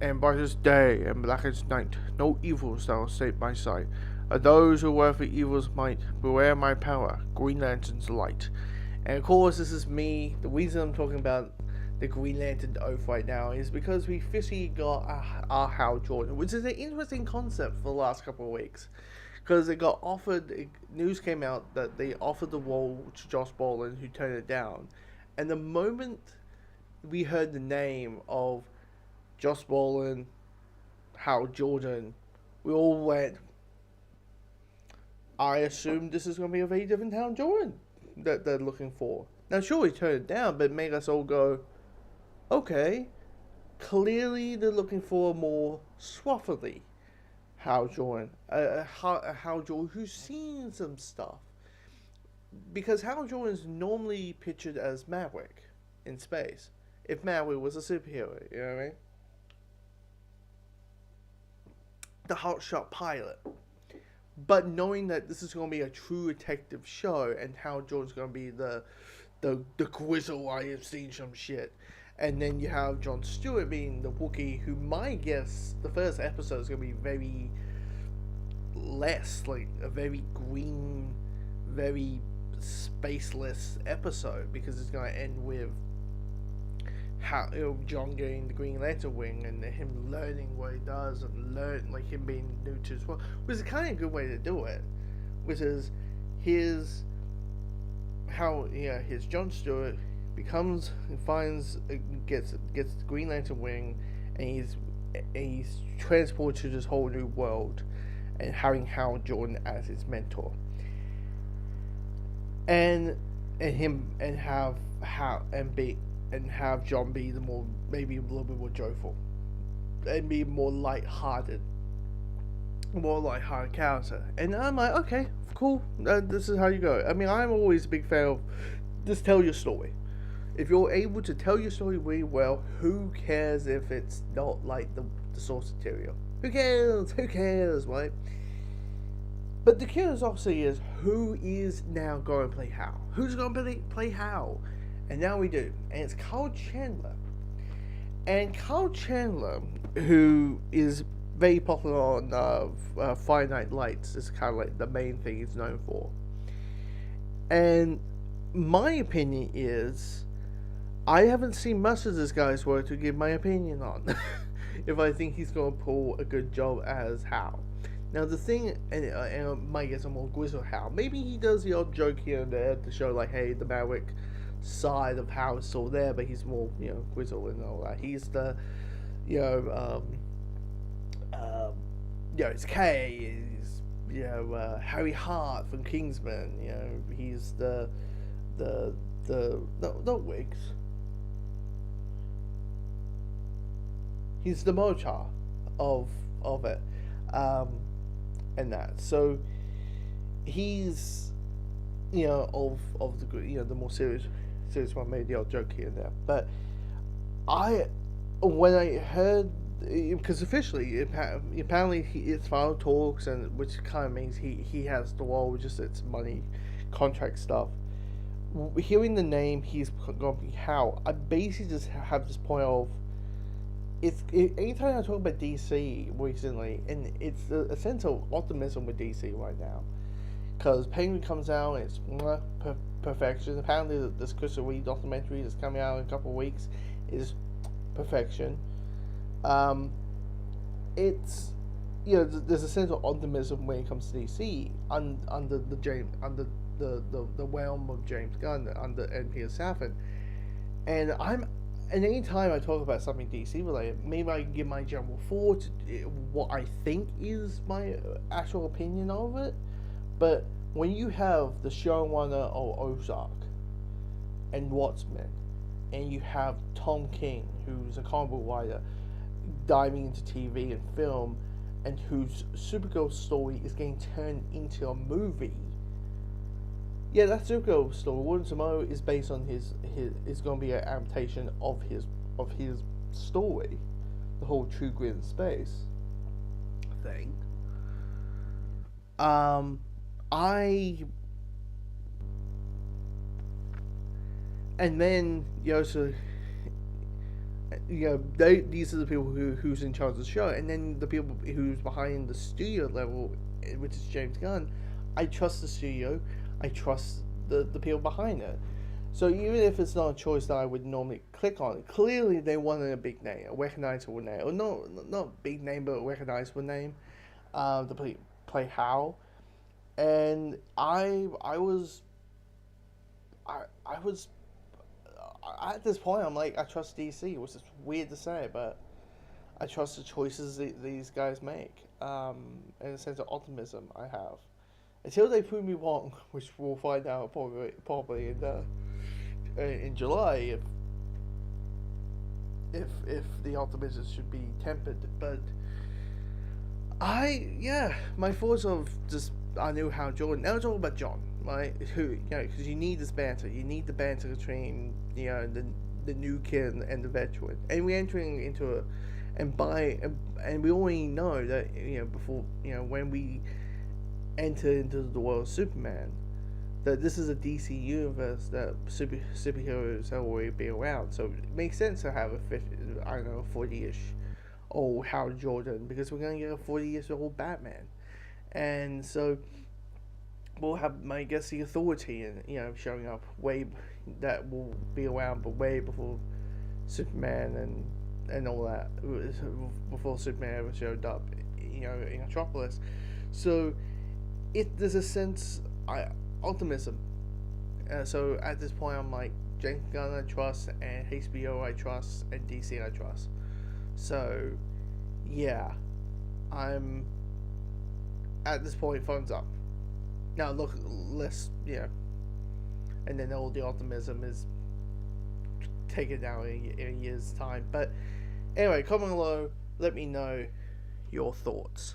and brightest day and blackest night, no evils shall escape my sight. Of those who work for evil's might, beware my power, Green Lantern's light. And of course, this is me. The reason I'm talking about the Green Lantern oath right now is because we officially got our Hal Jordan, which is an interesting concept for the last couple of weeks. Because it got offered, news came out that they offered the role to Josh Brolin, who turned it down. And the moment we heard the name of Josh Brolin, Hal Jordan, we all went, I assume this is going to be a very different Hal Jordan that they're looking for. Now, sure, he turned it down, but it made us all go, okay, clearly they're looking for a more swathily Hal Jordan. A Hal Jordan who's seen some stuff. Because Hal Jordan is normally pictured as Maverick in space. If Maverick was a superhero, you know what I mean? The hotshot pilot. But knowing that this is going to be a true detective show and Hal Jordan's going to be the grizzle, I have seen some shit. And then you have Jon Stewart being the Wookiee, who my guess the first episode is going to be very less, like a very green, very spaceless episode, because it's going to end with how, you know, John getting the Green Lantern wing and him learning what he does and like him being new to his world, which is kind of a good way to do it. Which is his Jon Stewart gets the Green Lantern wing, and he's transported to this whole new world, and having Hal Jordan as his mentor, and have John be the more, maybe a little bit more joyful, and be more light-hearted character. And I'm like, okay, cool. This is how you go. I mean, I'm always a big fan of just tell your story. If you're able to tell your story really well, who cares if it's not like the source material? Who cares? Who cares, right? But the curious obviously is, who is now going to play Hal? Who's going to play Hal? And now we do. And it's Kyle Chandler. And Kyle Chandler, who is very popular on Friday Night Lights, is kind of like the main thing he's known for. And my opinion is, I haven't seen much of this guy's work to give my opinion on. If I think he's going to pull a good job as Hal. Now the thing, and I might get some more grizzle Hal. Maybe he does the odd joke here and there to show like, hey, the Maverick side of Hal is still there, but he's more, grizzle and all that. He's the, it's Kay. He's Harry Hart from Kingsman. He's the not Wiggs. He's the Mochar of it, and that. So he's of the the more serious one, made the odd joke here and there. But when I heard, because officially apparently it's final talks, and which kind of means he has the role, just it's money, contract stuff. Hearing the name, he's going to be Hal. I basically just have this point of, anytime I talk about DC recently, and it's a sense of optimism with DC right now, because Penguin comes out and it's perfection. Apparently, this Chris Reed documentary that's coming out in a couple of weeks is perfection. It's there's a sense of optimism when it comes to DC under the realm of James Gunn, under N.P. Safin, and anytime I talk about something DC related, maybe I can give my general thought, what I think is my actual opinion of it. But when you have the showrunner of Ozark and Watchmen, and you have Tom King, who's a comic book writer, diving into TV and film, and whose Supergirl story is getting turned into a movie. Yeah, that Supergirl story, Warren Zemo, is based on his is going to be an adaptation of his story, the whole True Grit in Space thing. And then so These are the people who's in charge of the show, and then the people who's behind the studio level, which is James Gunn. I trust the studio. I trust the people behind it. So even if it's not a choice that I would normally click on, clearly they wanted a big name, a recognizable name, or not a big name, but a recognizable name, to play Hal. And I was at this point, I'm like, I trust DC, which is weird to say, but I trust the choices these guys make. In a sense of optimism, I have until they prove me wrong, which we'll find out probably in July if the optimism should be tempered. But my thoughts of just I knew how Jordan. Now it's all about John, right? Who because you need this banter. You need the banter between the new kid and the veteran, and we're entering into a and we already know that before when we enter into the world of Superman, that this is a DC universe that superheroes have already been around. So it makes sense to have a 40-ish old Hal Jordan, because we're gonna get a 40-ish old Batman, and so we'll have, I guess, the authority and showing up way that will be around, but way before Superman and all that, before Superman ever showed up, in Metropolis. So there's a sense optimism. So at this point, I'm like, James Gunn I trust, and HBO I trust, and DC I trust. So yeah, I'm at this point thumbs up. Now look, and then all the optimism is taken down in a year's time. But anyway, comment below, let me know your thoughts.